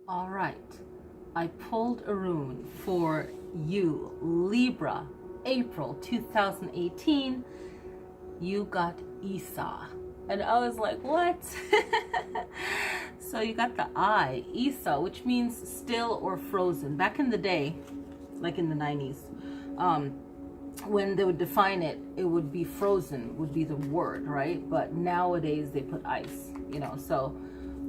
All right, I pulled a rune for you, Libra, April 2018. You got Esau. And I was like, what? So you got the I, Esau, which means still or frozen. Back in the day, like in the 90s, when they would define it, it would be frozen, would be the word, right? But nowadays they put ice, so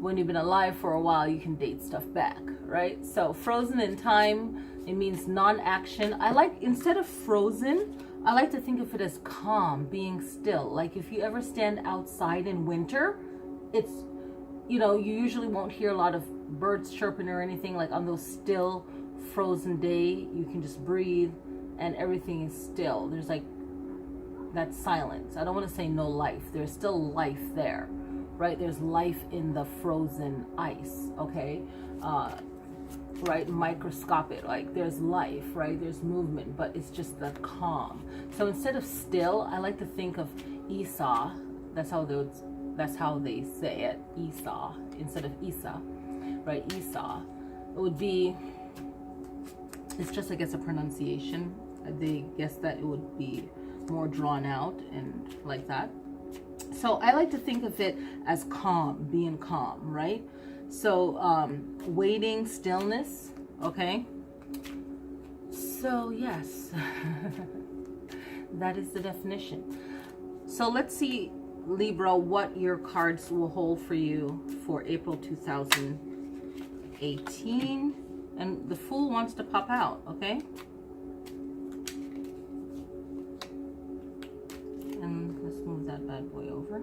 when you've been alive for a while, you can date stuff back, right? So frozen in time, it means non-action. I like, instead of frozen, I like to think of it as calm, being still. Like if you ever stand outside in winter, it's, you usually won't hear a lot of birds chirping or anything. Like on those still frozen day, you can just breathe and everything is still. There's like that silence. I don't want to say no life. There's still life there, right? There's life in the frozen ice, okay? Right? Microscopic, like there's life, right? There's movement, but it's just the calm. So instead of still, I like to think of Esau. That's how they say it, Esau, instead of Esau, right? Esau. It would be, it's just, I guess, a pronunciation. They guess that it would be more drawn out and like that. So I like to think of it as calm, being calm, right? So waiting, stillness, okay? So yes, that is the definition. So let's see, Libra, what your cards will hold for you for April 2018. And the Fool wants to pop out, okay? And let's move that bad boy over.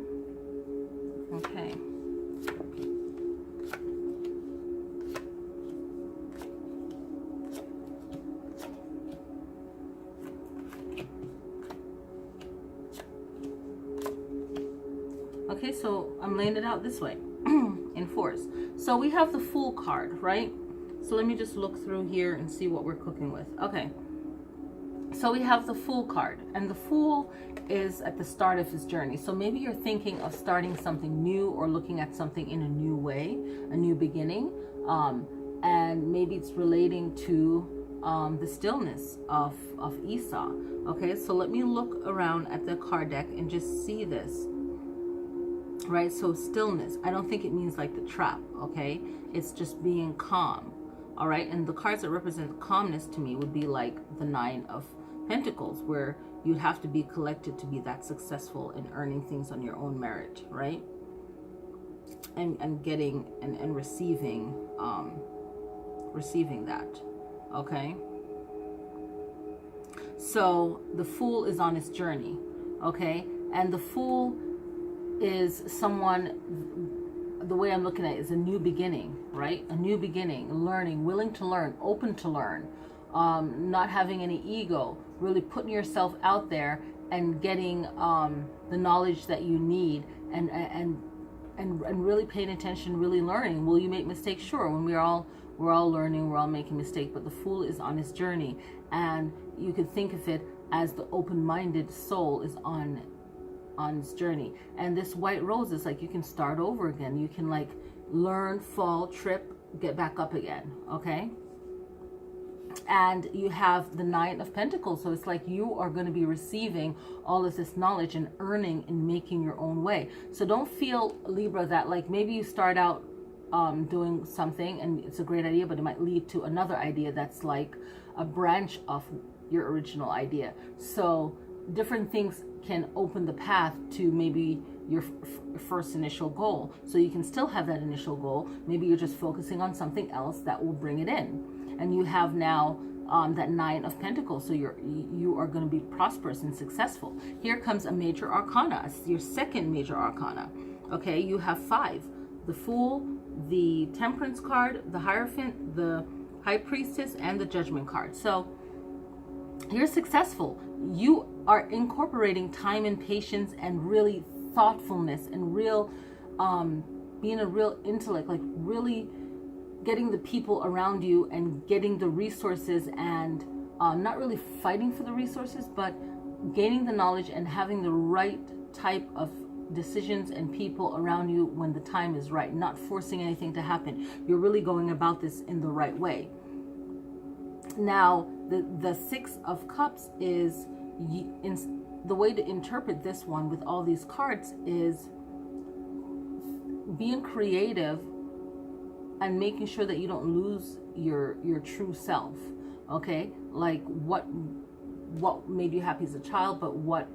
Okay. Okay, so I'm laying it out this way in fours. So we have the Fool card, right? So let me just look through here and see what we're cooking with. Okay. So we have the Fool card, and the Fool is at the start of his journey. So maybe you're thinking of starting something new or looking at something in a new way, a new beginning. And maybe it's relating to the stillness of Esau. Okay, so let me look around at the card deck and just see this. Right, so stillness, I don't think it means like the trap, okay? It's just being calm, all right? And the cards that represent calmness to me would be like the Nine of Pentacles, where you'd have to be collected to be that successful in earning things on your own merit, right? And getting and receiving receiving that, okay? So the Fool is on his journey, okay? And the Fool is someone, the way I'm looking at it, is a new beginning, right? A new beginning, learning, willing to learn, open to learn, not having any ego, really putting yourself out there and getting the knowledge that you need, and really paying attention, really learning. Will you make mistakes? Sure. When we're all learning, we're all making mistakes, but the Fool is on his journey, and you could think of it as the open-minded soul is on his journey. And this white rose is like, you can start over again. You can like learn, fall, trip, get back up again, okay? And you have the Nine of Pentacles, so it's like you are going to be receiving all of this knowledge and earning and making your own way. So don't feel, Libra, that like maybe you start out doing something and it's a great idea, but it might lead to another idea that's like a branch of your original idea. So different things can open the path to maybe your first initial goal. So you can still have that initial goal. Maybe you're just focusing on something else that will bring it in. And you have now that Nine of Pentacles. So you are going to be prosperous and successful. Here comes a major arcana, your second major arcana. Okay, you have 5. The Fool, the Temperance card, the Hierophant, the High Priestess, and the Judgment card. So you're successful. You are incorporating time and patience and really thoughtfulness and real being a real intellect, like really getting the people around you and getting the resources, and not really fighting for the resources, but gaining the knowledge and having the right type of decisions and people around you when the time is right, not forcing anything to happen. You're really going about this in the right way. Now, the Six of Cups is, the way to interpret this one with all these cards is being creative and making sure that you don't lose your true self. Okay, like what made you happy as a child, but what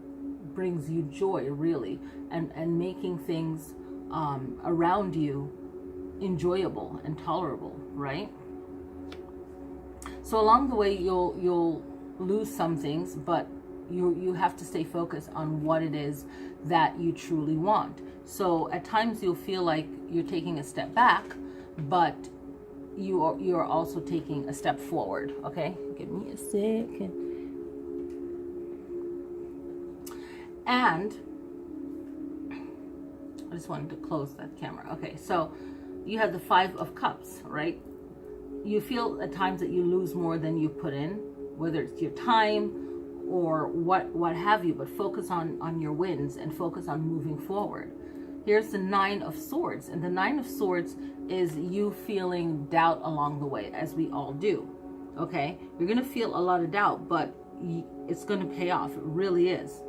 brings you joy really, and making things around you enjoyable and tolerable, right? So along the way you'll lose some things, but you have to stay focused on what it is that you truly want. So at times you'll feel like you're taking a step back, but you're also taking a step forward. Okay, give me a second. And I just wanted to close that camera. Okay, so you have the Five of Cups, right? You feel at times that you lose more than you put in, whether it's your time or what have you, but focus on your wins and focus on moving forward. Here's the Nine of Swords, and the Nine of Swords is you feeling doubt along the way, as we all do. Okay, you're gonna feel a lot of doubt, but it's gonna pay off. It really is.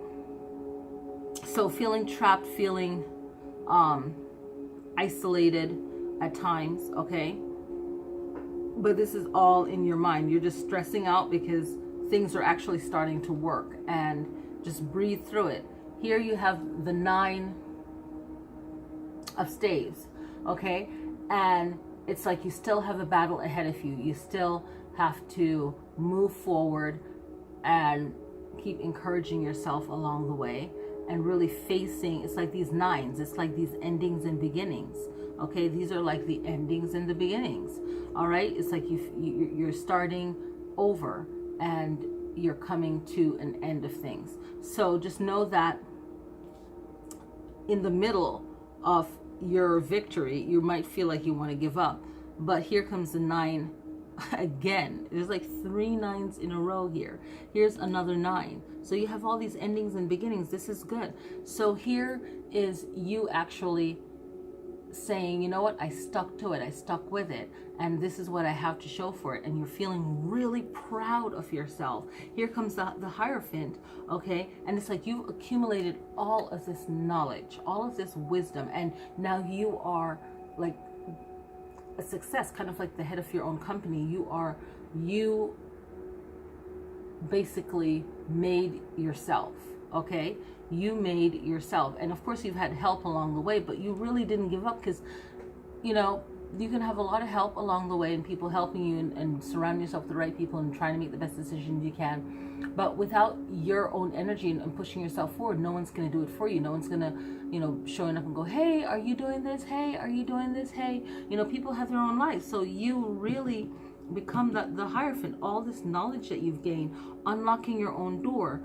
So feeling trapped, feeling isolated at times, okay? But this is all in your mind. You're just stressing out because things are actually starting to work, and just breathe through it. Here you have the Nine of Staves, okay? And it's like you still have a battle ahead of you. You still have to move forward and keep encouraging yourself along the way, and really facing, it's like these nines, it's like these endings and beginnings. Okay, these are like the endings and the beginnings. All right, it's like you're starting over and you're coming to an end of things. So just know that in the middle of your victory, you might feel like you want to give up, but here comes the Nine again. There's like 3 nines in a row here. Here's another 9. So you have all these endings and beginnings. This is good. So here is you actually saying, you know what, I stuck to it, I stuck with it, and this is what I have to show for it, and you're feeling really proud of yourself. Here comes the Hierophant, okay, and it's like you've accumulated all of this knowledge, all of this wisdom, and now you are like a success, kind of like the head of your own company. You basically made yourself, okay? You made yourself, and of course you've had help along the way, but you really didn't give up, because you know you can have a lot of help along the way and people helping you, and surround yourself with the right people and trying to make the best decisions you can. But without your own energy and pushing yourself forward, no one's going to do it for you. No one's going to, you know, showing up and go, hey, are you doing this? Hey, are you doing this? Hey, you know, people have their own lives. So you really become the Hierophant. All this knowledge that you've gained, unlocking your own door,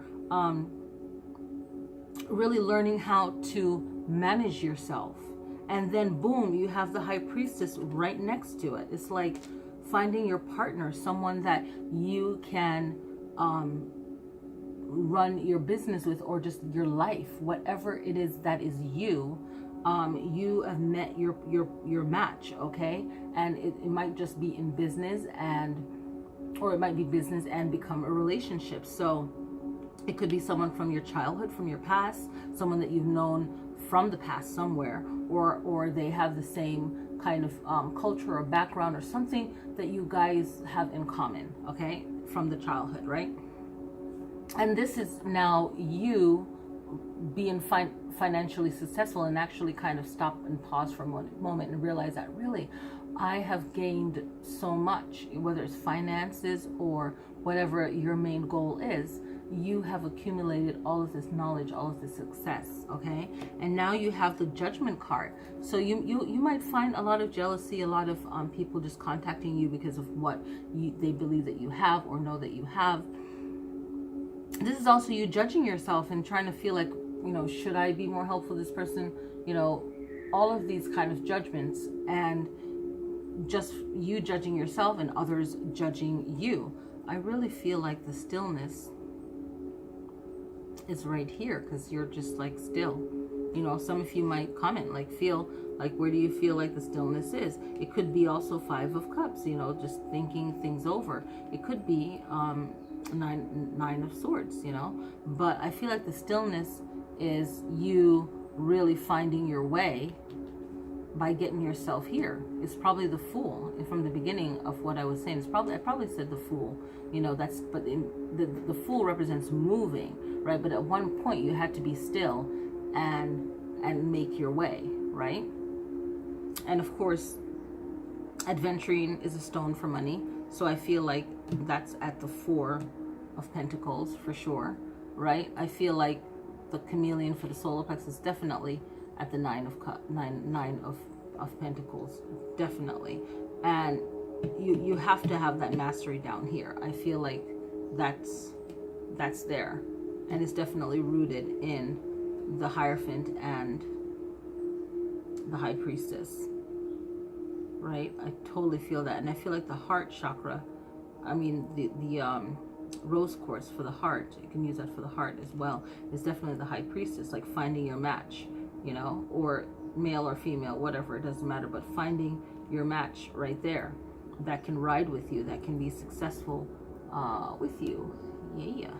really learning how to manage yourself. And then boom, you have the High Priestess right next to it. It's like finding your partner, someone that you can run your business with, or just your life, whatever it is that is you. You have met your match, okay? And it might just be in business, or it might be business and become a relationship. So it could be someone from your childhood, from your past, someone that you've known from the past somewhere, or they have the same kind of culture or background, or something that you guys have in common, okay, from the childhood, right? And this is now you being financially successful, and actually kind of stop and pause for a moment and realize that really I have gained so much, whether it's finances or whatever your main goal is. You have accumulated all of this knowledge, all of this success, okay? And now you have the Judgment card. So you might find a lot of jealousy, a lot of people just contacting you because of what they believe that you have or know that you have. This is also you judging yourself and trying to feel like, you know, should I be more helpful to this person? You know, all of these kind of judgments, and just you judging yourself and others judging you. I really feel like the Stillness is right here, because you're just like still, You know, some of you might comment, like, feel like, where do you feel like the stillness is? It could be also 5 of Cups, you know, just thinking things over. It could be nine of Swords, you know. But I feel like the stillness is you really finding your way by getting yourself here. It's probably the Fool. And from the beginning of what I was saying, it's probably, I probably said the Fool, you know, that's, but the Fool represents moving, right? But at one point you had to be still and make your way, right? And of course, adventuring is a stone for money. So I feel like that's at the 4 of Pentacles for sure, right? I feel like the chameleon for the solar plex is definitely at the 9 of Pentacles, definitely. And you have to have that mastery down here. I feel like that's there, and it's definitely rooted in the Hierophant and the High Priestess, right? I totally feel that. And I feel like the heart chakra, I mean the rose quartz for the heart, you can use that for the heart as well, is definitely the High Priestess, like finding your match, you know, or male or female, whatever, it doesn't matter, but finding your match right there that can ride with you, that can be successful with you. Yeah.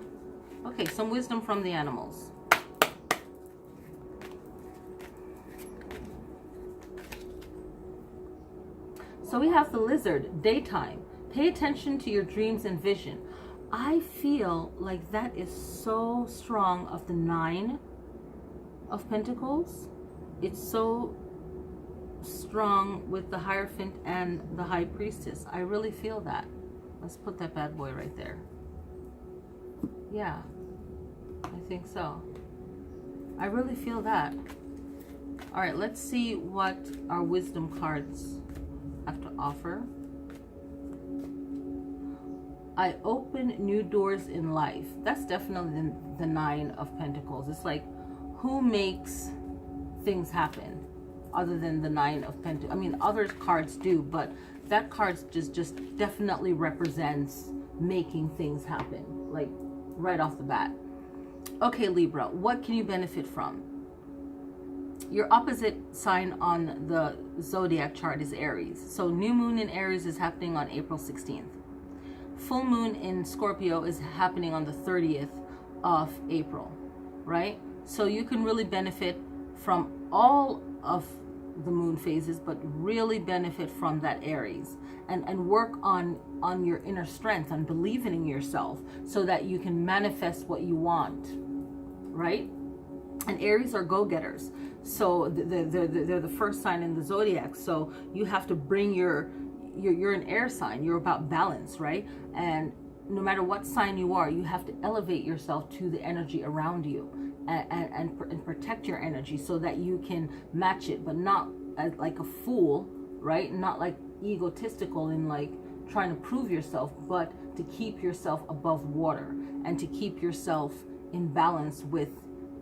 Okay, some wisdom from the animals. So we have the lizard, daytime. Pay attention to your dreams and vision. I feel like that is so strong of the 9 of Pentacles. It's so strong with the Hierophant and the High Priestess. I really feel that. Let's put that bad boy right there. Yeah, I think so. I really feel that. All right, let's see what our wisdom cards have to offer. I open new doors in life. That's definitely the 9 of Pentacles. It's like, who makes things happen other than the 9 of Pentacles? I mean, other cards do, but that card just definitely represents making things happen, like right off the bat. Okay, Libra, what can you benefit from? Your opposite sign on the Zodiac chart is Aries. So new moon in Aries is happening on April 16th. Full moon in Scorpio is happening on the 30th of April, right? So you can really benefit from all of the moon phases, but really benefit from that Aries, and work on your inner strength, on believing in yourself, so that you can manifest what you want, right? And Aries are go-getters. So they're the first sign in the Zodiac. So you have to bring you're an air sign. You're about balance, right? And no matter what sign you are, you have to elevate yourself to the energy around you and protect your energy so that you can match it, but not as like a fool, right? Not like egotistical in like trying to prove yourself, but to keep yourself above water and to keep yourself in balance with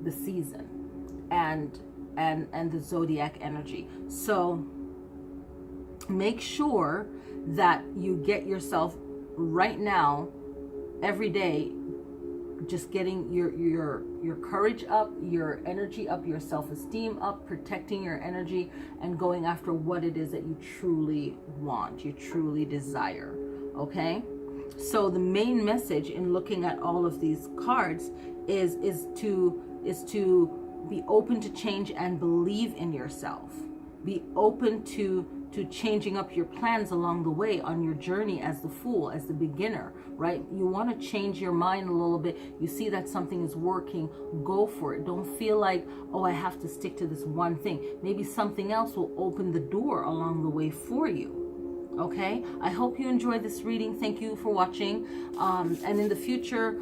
the season and the Zodiac energy. So make sure that you get yourself right now, every day, just getting your courage up, your energy up, your self-esteem up, protecting your energy, and going after what it is that you truly want, you truly desire. Okay? So the main message in looking at all of these cards is to be open to change and believe in yourself. Be open to changing up your plans along the way on your journey as the Fool, as the beginner, right? You want to change your mind a little bit. You see that something is working, go for it. Don't feel like, oh, I have to stick to this one thing. Maybe something else will open the door along the way for you. Okay? I hope you enjoyed this reading. Thank you for watching. And in the future,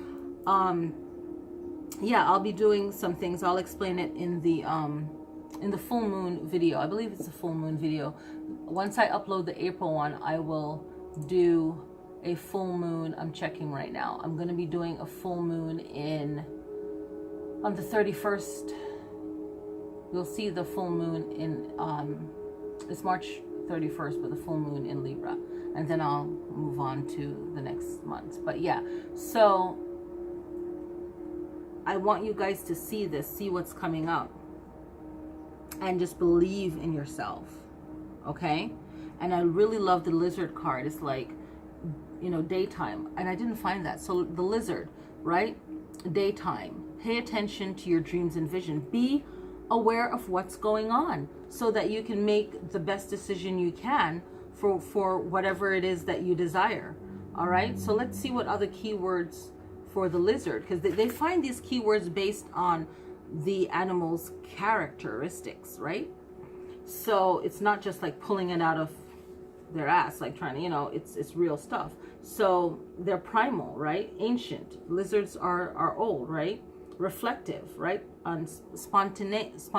yeah, I'll be doing some things. I'll explain it in the full moon video. I believe it's a full moon video. Once I upload the April one, I will do a full moon. I'm checking right now. I'm going to be doing a full moon on the 31st. You'll see the full moon in it's March 31st, but the full moon in Libra, and then I'll move on to the next month. But yeah, so I want you guys to see this, see what's coming up. and just believe in yourself. Okay? And I really love the lizard card. It's like, you know, daytime. And I didn't find that. So the lizard, right? Daytime. Pay attention to your dreams and vision. Be aware of what's going on so that you can make the best decision you can for whatever it is that you desire. All right? So let's see what other keywords for the lizard, because they find these keywords based on the animal's characteristics, right? So it's not just like pulling it out of their ass, like trying to, you know, it's real stuff. So they're primal, right? Ancient. Lizards are old, right? Reflective, right? Spontaneous,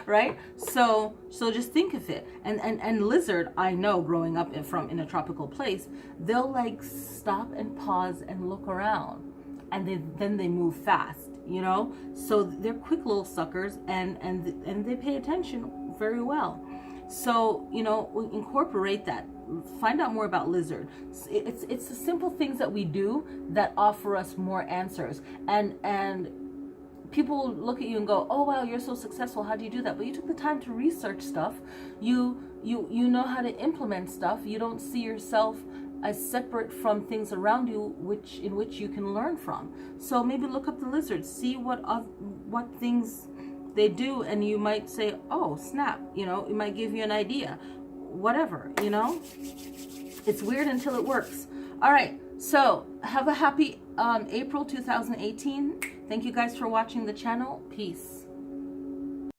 right? So just think of it. And lizard, I know, growing up in a tropical place, they'll like stop and pause and look around, and then they move fast, you know. So they're quick little suckers, and they pay attention very well. So, you know, incorporate that. Find out more about lizard. It's the simple things that we do that offer us more answers. And people look at you and go, "Oh wow, you're so successful. How do you do that?" But you took the time to research stuff. You know how to implement stuff. You don't see yourself as separate from things around you, in which you can learn from. So maybe look up the lizards, see what things they do, and you might say, "Oh snap!" You know, it might give you an idea. Whatever, you know. It's weird until it works. All right. So have a happy April 2018. Thank you guys for watching the channel. Peace.